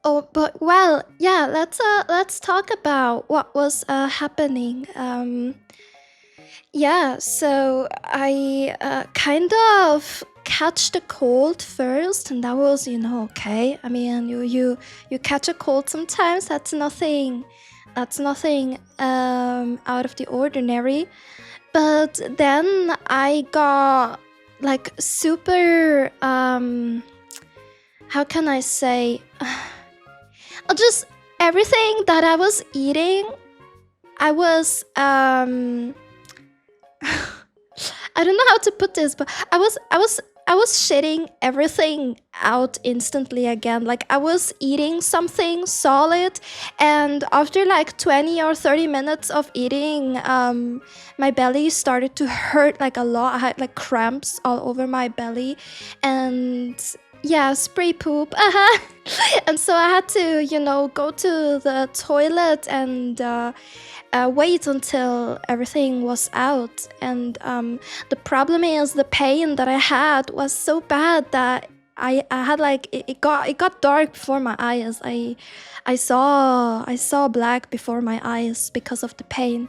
Oh, but well, yeah. Let's talk about what was happening. Yeah. So I kind of catch the cold first, and that was okay. I mean, you catch a cold sometimes. That's nothing. That's nothing out of the ordinary. But then I got like super how can I say just everything that I was eating, I was I don't know how to put this, but I was shitting everything out instantly again. Like I was eating something solid, and after like 20 or 30 minutes of eating, my belly started to hurt like a lot. I had like cramps all over my belly, and yeah, spray poop. And so I had to, go to the toilet and wait until everything was out. And the problem is the pain that I had was so bad that I had like it got dark before my eyes. I saw black before my eyes because of the pain,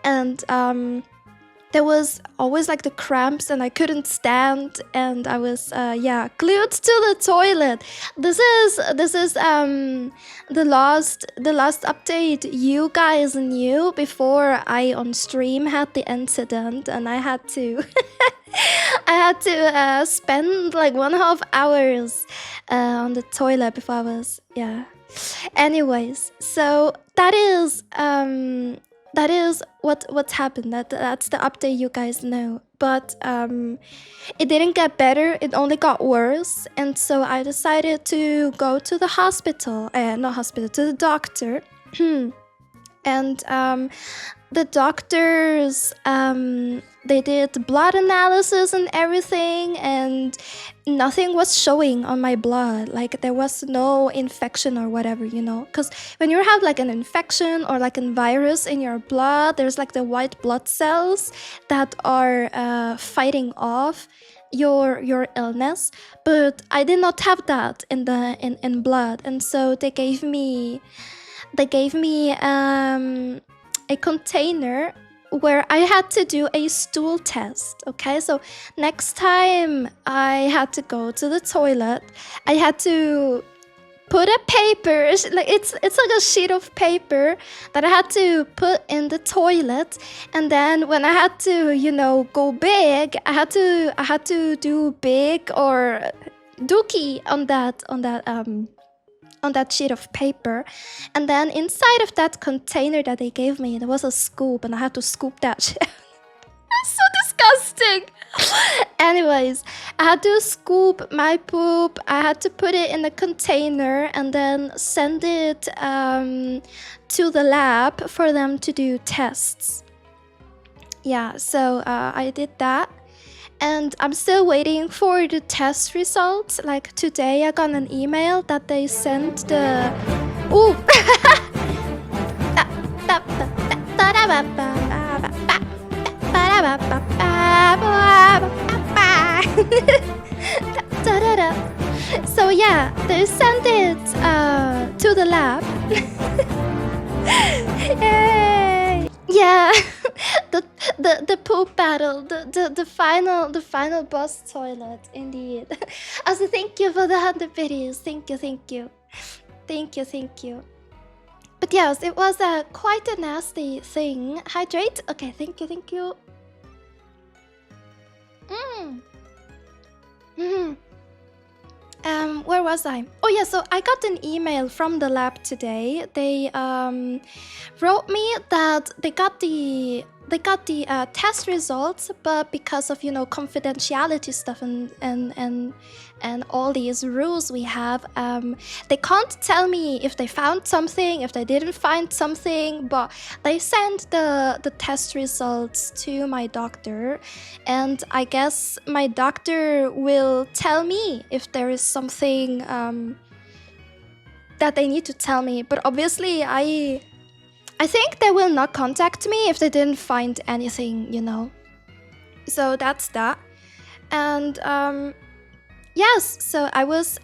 and there was always like the cramps and I couldn't stand, and I was glued to the toilet. This is the last update you guys knew before I on stream had the incident, and I had to I had to spend like 1.5 hours on the toilet before I was anyways. So that is what's happened. That's the update you guys know. But it didn't get better. It only got worse. And so I decided to go to the hospital. Not hospital, to the doctor. And the doctors, they did blood analysis and everything, and nothing was showing on my blood. Like there was no infection or whatever, because when you have like an infection or like a virus in your blood, there's like the white blood cells that are fighting off your illness. But I did not have that in blood, and so they gave me a container where I had to do a stool test. Okay, so next time I had to go to the toilet, I had to put a paper, like it's like a sheet of paper that I had to put in the toilet, and then when I had to go big, I had to do big or dookie on that sheet of paper. And then inside of that container that they gave me, there was a scoop, and I had to scoop that shit. That's so disgusting. Anyways, I had to scoop my poop. I had to put it in a container and then send it to the lab for them to do tests. Yeah, so I did that. And I'm still waiting for the test results. Like today I got an email that they sent the... Ooh! So yeah, they sent it to the lab. Yay! Yeah, the poop battle, the final boss toilet, indeed. Also, thank you for the 100 videos. Thank you. But yes, it was quite a nasty thing. Hydrate. Okay, thank you. Where was I? Oh yeah, so I got an email from the lab today. They wrote me that they got the test results, but because of confidentiality stuff and all these rules we have, they can't tell me if they found something, if they didn't find something. But they sent the test results to my doctor, and I guess my doctor will tell me if there is something that they need to tell me. But obviously I think they will not contact me if they didn't find anything, So that's that. And Yes, so I was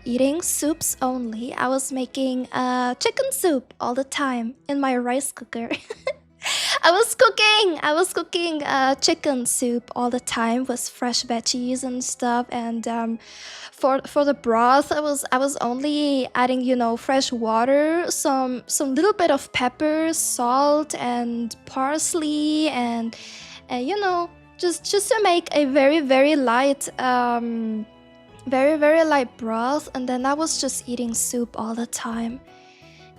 eating soups only. I was making chicken soup all the time in my rice cooker. I was cooking chicken soup all the time with fresh veggies and stuff. And for the broth, I was only adding, fresh water, some little bit of pepper, salt, and parsley, and just to make a very very light very very light broth. And then I was just eating soup all the time,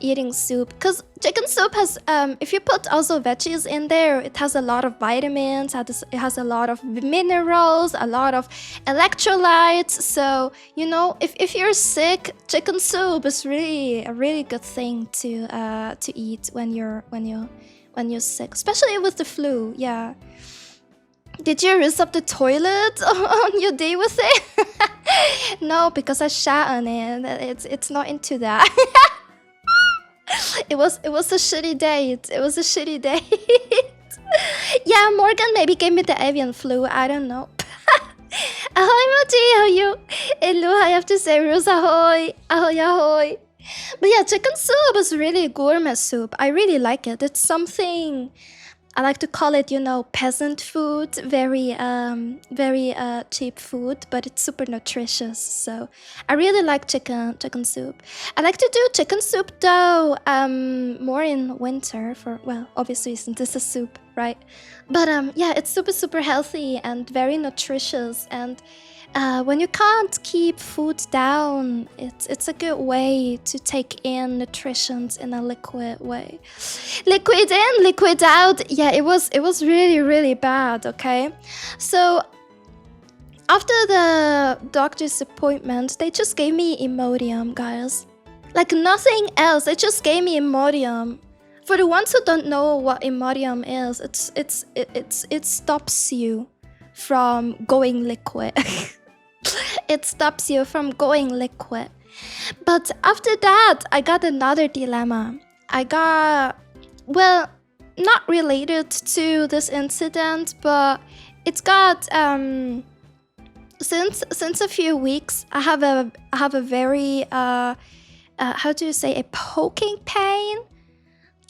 eating soup, because chicken soup has if you put also veggies in there, it has a lot of vitamins, it has a lot of minerals, a lot of electrolytes. So if you're sick, chicken soup is really a really good thing to eat when you're sick, especially with the flu. Yeah. Did you rinse up the toilet on your day with it? No, because I shat on it. It's not into that. It was a shitty date. It was a shitty date. Yeah, Morgan maybe gave me the avian flu. I don't know. Ahoy, Mochi, how you? Hello, I have to say, Rose, ahoy. Ahoy, ahoy. But yeah, chicken soup is really gourmet soup. I really like it. It's something I like to call it, peasant food. Very, very cheap food, but it's super nutritious. So I really like chicken soup. I like to do chicken soup though, more in winter obviously since this is soup, right? But yeah, it's super super healthy and very nutritious. And when you can't keep food down, it's a good way to take in nutritions in a liquid way. Liquid in, liquid out. Yeah, it was really really bad. Okay, so after the doctor's appointment, they just gave me Imodium, guys. Like nothing else. They just gave me Imodium. For the ones who don't know what Imodium is, it stops you from going liquid. It stops you from going liquid. But after that, I got another dilemma. Not related to this incident, but it's got since a few weeks, I have a very how do you say, a poking pain.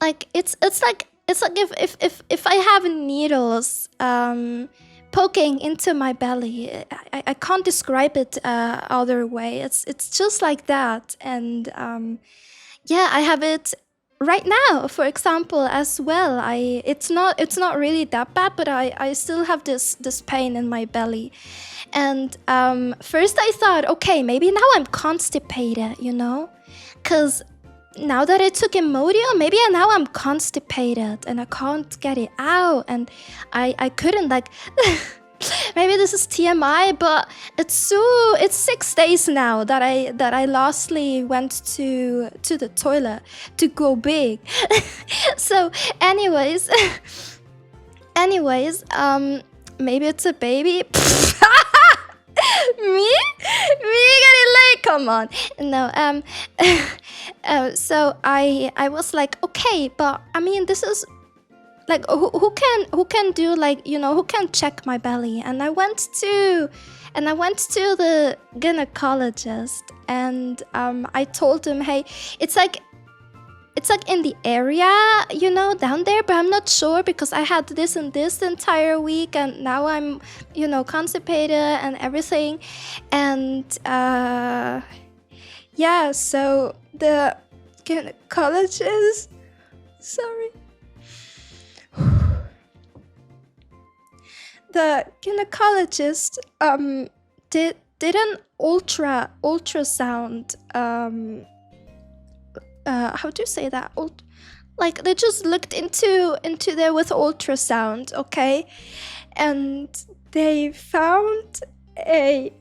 Like it's like if I have needles poking into my belly. I can't describe it other way. It's just like that. And yeah, I have it right now, for example, as well. It's not really that bad, but I still have this pain in my belly. And first I thought, okay, maybe now I'm constipated, because now that I took Imodium, maybe now I'm constipated and I can't get it out, and I couldn't like. Maybe this is TMI, but it's 6 days now that I lastly went to the toilet to go big. So, anyways, maybe it's a baby. Me getting late. Come on. No. So I was like, okay, but I mean, this is like who can do, like, who can check my belly? And I went to the gynecologist, and I told him, hey, it's like in the area, down there, but I'm not sure because I had this and this the entire week, and now I'm, constipated and everything. And yeah, so the gynecologist, sorry. The gynecologist did an ultrasound. How do you say that? Like they just looked into there with ultrasound, okay? And they found a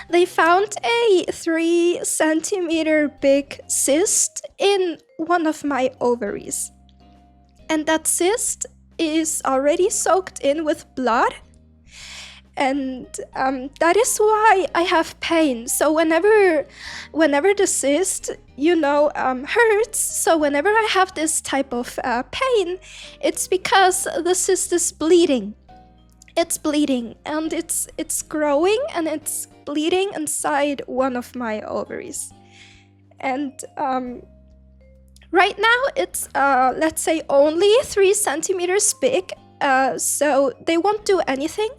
They found a 3 centimeter big cyst in one of my ovaries. And that cyst is already soaked in with blood. And that is why I have pain. So whenever the cyst, hurts, so whenever I have this type of pain, it's because the cyst is bleeding. it's bleeding, and it's growing, and it's bleeding inside one of my ovaries. And right now it's let's say only 3 centimeters big, so they won't do anything.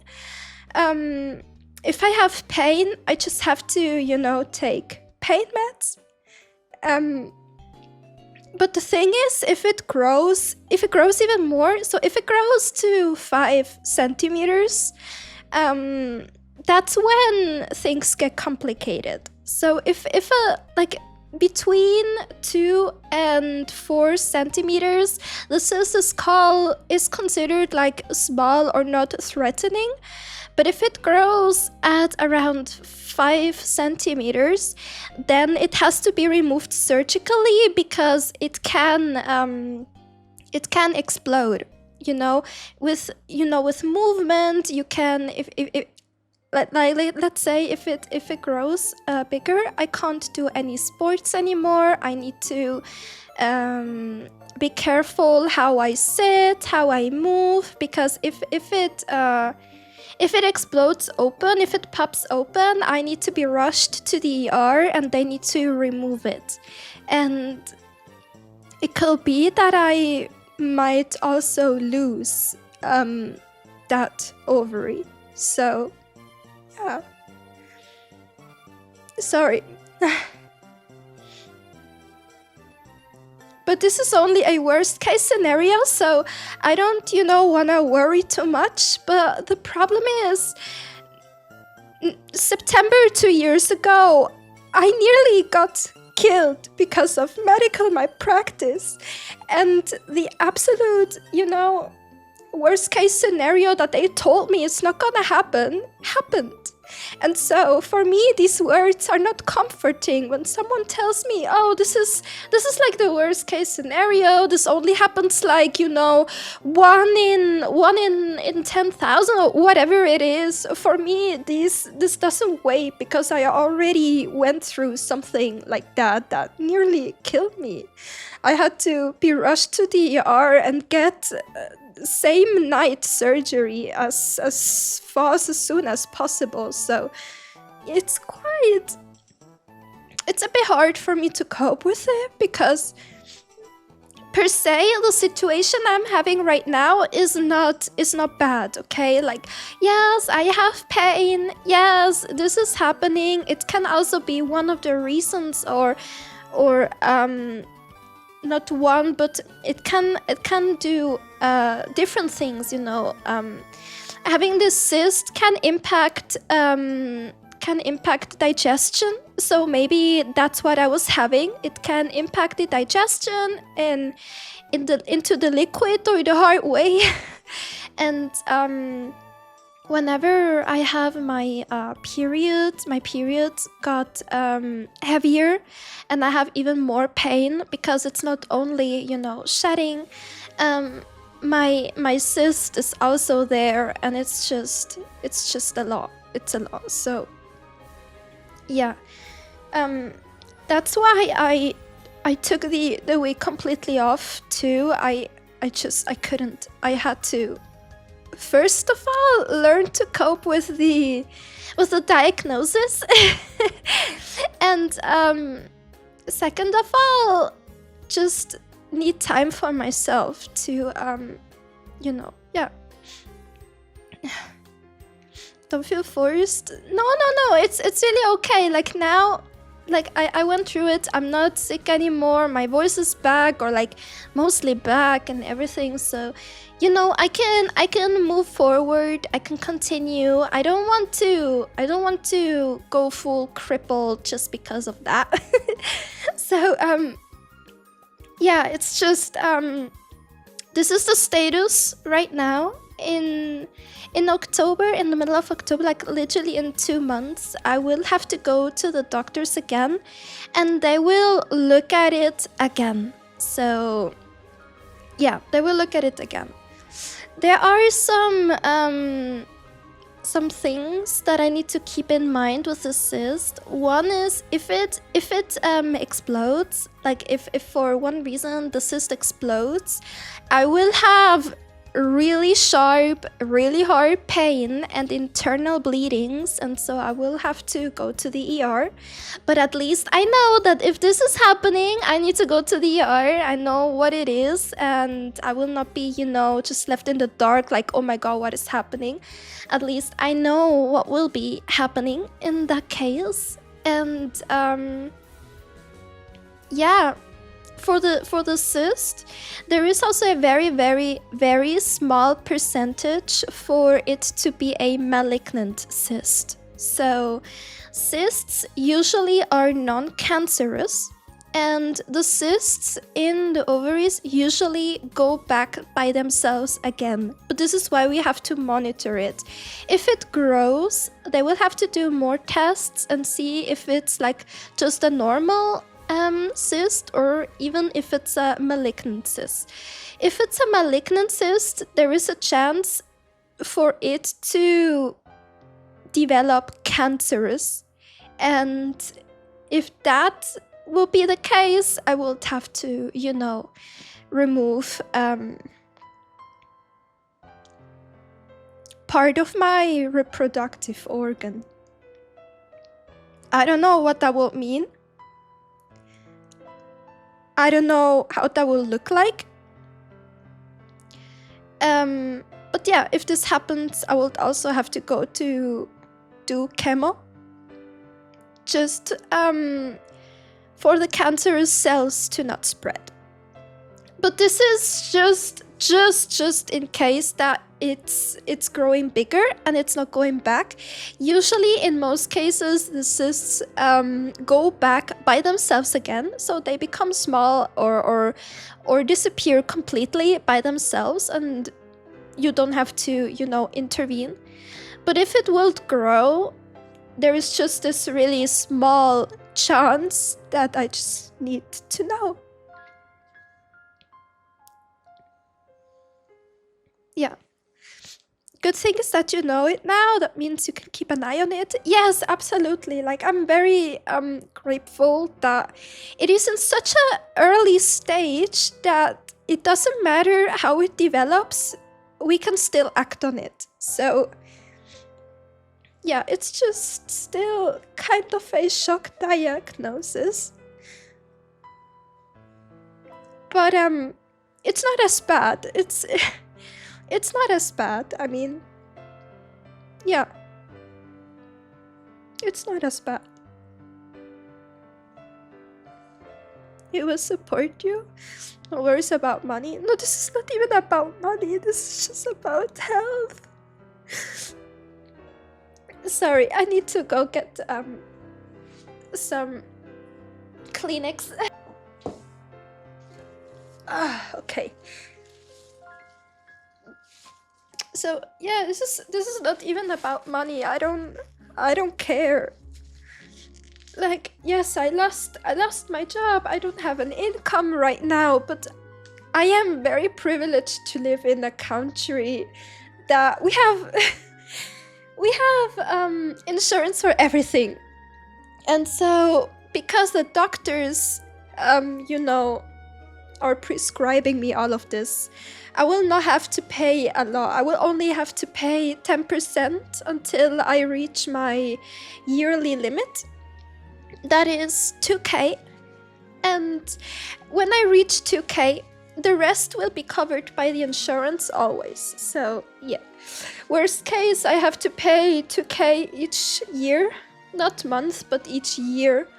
If I have pain, I just have to take pain meds. But the thing is, if it grows even more, so if it grows to 5 centimeters, that's when things get complicated. So if like between 2 and 4 centimeters, the cyst is considered like small or not threatening. But if it grows at around 5 centimeters, then it has to be removed surgically, because it can explode. With movement, you can, if let's say if it grows bigger, I can't do any sports anymore. I need to be careful how I sit, how I move, because if it explodes open, if it pops open, I need to be rushed to the ER, and they need to remove it. And it could be that I might also lose that ovary. So, yeah. Sorry. But this is only a worst case scenario, so I don't, wanna worry too much. But the problem is, September 2 years ago, I nearly got killed because of medical malpractice. And the absolute, worst case scenario that they told me is not gonna happen, happened. And so for me, these words are not comforting. When someone tells me, oh, this is like the worst case scenario, this only happens like, one in 10,000 or whatever it is. For me, this doesn't weigh, because I already went through something like that nearly killed me. I had to be rushed to the ER and get same night surgery as fast, as soon as possible. So it's a bit hard for me to cope with it, because per se the situation I'm having right now is not bad. Okay, like, yes, I have pain, yes, this is happening. It can also be one of the reasons, or not one, but it can do different things. Having this cyst can impact digestion. So maybe that's what I was having. It can impact the digestion and into the liquid or the hard way. And whenever I have my periods got heavier, and I have even more pain, because it's not only shedding. My cyst is also there, and it's just a lot. It's a lot. So yeah, that's why I took the week completely off too. I couldn't. I had to, first of all, learn to cope with the diagnosis, and second of all, just need time for myself to yeah. Don't feel forced. No, it's really okay. Like now, like I went through it. I'm not sick anymore. My voice is back, or like mostly back, and everything. So I can move forward. I can continue. I don't want to go full crippled just because of that. So yeah, it's just this is the status right now. In October, in the middle of October, like literally in 2 months, I will have to go to the doctors again, and they will look at it again. So yeah, they will look at it again. There are some things that I need to keep in mind with the cyst. One is if it explodes, like if for one reason the cyst explodes, I will have really sharp, really hard pain and internal bleedings, and so I will have to go to the ER. But at least I know that if this is happening, I need to go to the ER. I know what it is, and I will not be, just left in the dark like, oh my god, what is happening? At least I know what will be happening in that case. And yeah, for the cyst, there is also a very, very, very small percentage for it to be a malignant cyst. So cysts usually are non-cancerous, and the cysts in the ovaries usually go back by themselves again. But this is why we have to monitor it. If it grows, they will have to do more tests and see if it's like just a normal cyst, or even if it's a malignant cyst. If it's a malignant cyst, there is a chance for it to develop cancerous, and if that will be the case, I will have to, remove part of my reproductive organ. I don't know what that will mean. I don't know how that will look like. But yeah, if this happens, I will also have to go to do chemo. Just for the cancerous cells to not spread. But this is just in case that it's growing bigger and it's not going back. Usually, in most cases, the cysts go back by themselves again, so they become small or disappear completely by themselves, and you don't have to, intervene. But if it will grow, there is just this really small chance that I just need to know. Yeah. Good thing is that you know it now. That means you can keep an eye on it. Yes, absolutely. Like, I'm very grateful that it is in such an early stage that it doesn't matter how it develops, we can still act on it. So yeah, it's just still kind of a shock diagnosis. But it's not as bad. It's not as bad. I mean, yeah. It's not as bad. It will support you. No worries about money. No, this is not even about money. This is just about health. Sorry, I need to go get some Kleenex. Okay. So yeah, this is not even about money. I don't care. Like, yes, I lost my job. I don't have an income right now, but I am very privileged to live in a country that we have insurance for everything. And so because the doctors are prescribing me all of this, I will not have to pay a lot. I will only have to pay 10% until I reach my yearly limit. That is 2K. And when I reach 2K, the rest will be covered by the insurance always. So yeah. Worst case, I have to pay 2K each year. Not month, but each year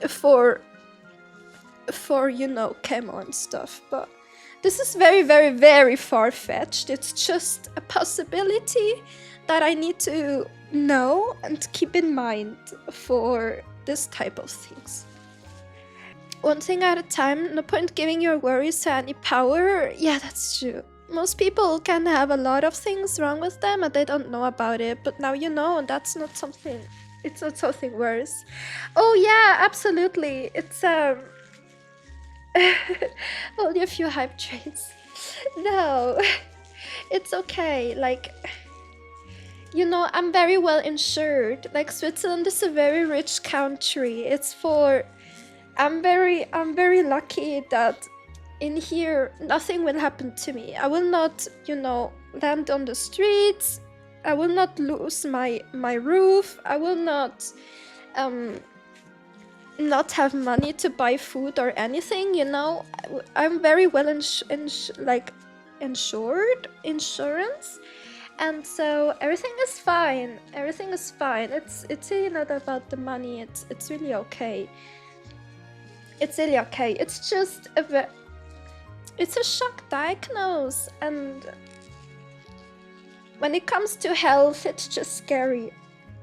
for chemo and stuff. But this is very, very, very far-fetched. It's just a possibility that I need to know and keep in mind for this type of things. One thing at a time. No point giving your worries to any power. Yeah, that's true. Most people can have a lot of things wrong with them and they don't know about it. But now you know, and that's not something... It's not something worse. Oh yeah, absolutely. It's only a few hype trains. No, it's okay. Like, I'm very well insured. Like, Switzerland is a very rich country. I'm very lucky that in here, nothing will happen to me. I will not, you know, land on the streets. I will not lose my roof. I will not have money to buy food or anything, you know. I'm very well insured, insurance, and so everything is fine. Everything is fine. It's really not about the money. It's really okay. It's really okay. It's just it's a shock diagnosis, and when it comes to health, it's just scary.